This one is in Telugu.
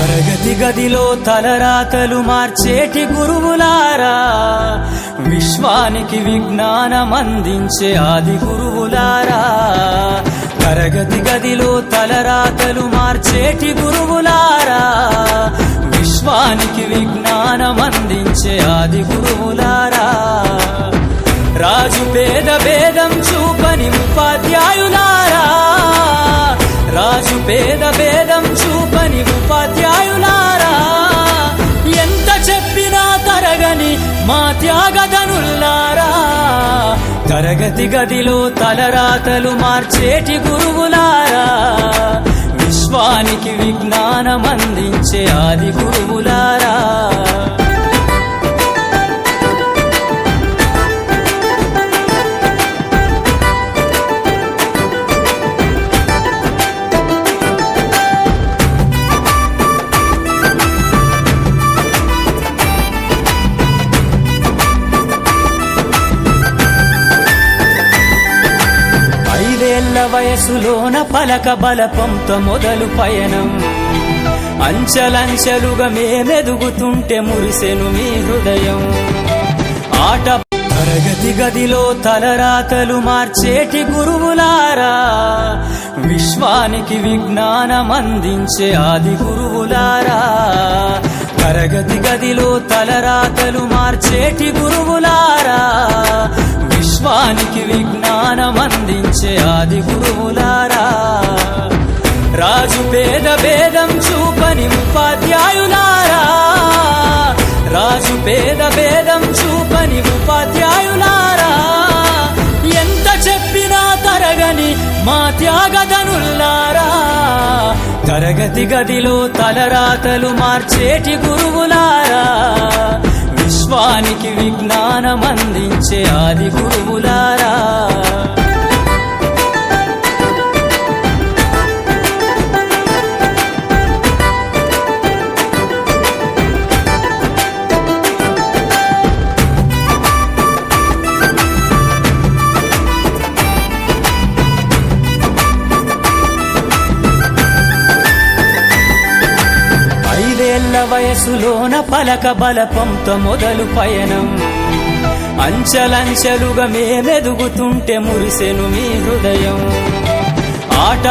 తరగతి గదిలో తలరాతలు మార్చేటి గురువులారా, విశ్వానికి విజ్ఞానం అందించే ఆది గురువులారా. తరగతి గదిలో తలరాతలు మార్చేటి గురువులారా, విశ్వానికి విజ్ఞానం అందించే ఆది గురువులారా. రాజు పేద భేదం చూపని ఉపాధ్యాయులారా, రాజు పేద భేదం చూపని ఉపాధ్యాయులారా. ఎంత చెప్పినా తరగని మా త్యాగధనుల్లారా, తరగతి గదిలో తలరాతలు మార్చేటి గురువులారా, విశ్వానికి విజ్ఞానం అందించే ఆది గురువులారా. వయసులోన పలక బలపంతో మొదలు పయనం, అంచలంచెలుగా మేమెదుగుతుంటే మురిసెను మీ హృదయం. ఆట తరగతి గదిలో తలరాతలు మార్చేటి గురువులారా, విశ్వానికి విజ్ఞానం అందించే ఆది గురువులారా. తరగతి గదిలో తలరాతలు మార్చేటి గురువులారా, విశ్వానికి విజ్ఞానం అందించే ఆది గురువులారా. రాజు పేద భేదం చూపని ఉపాధ్యాయులారా, రాజు పేద భేదం చూపని ఉపాధ్యాయులారా. ఎంత చెప్పినా తరగని మా త్యాగధనుల్లారా, తరగతి గదిలో తలరాతలు మార్చేటి గురువులారా, విశ్వానికి విజ్ఞానం అందించే ఆది గురువులారా. వయసులోన పలక బలపంతో మొదలు పయనం, అంచలంచెలుగా మేమెదుగుతుంటే మురిసెను మీ హృదయం. ఆట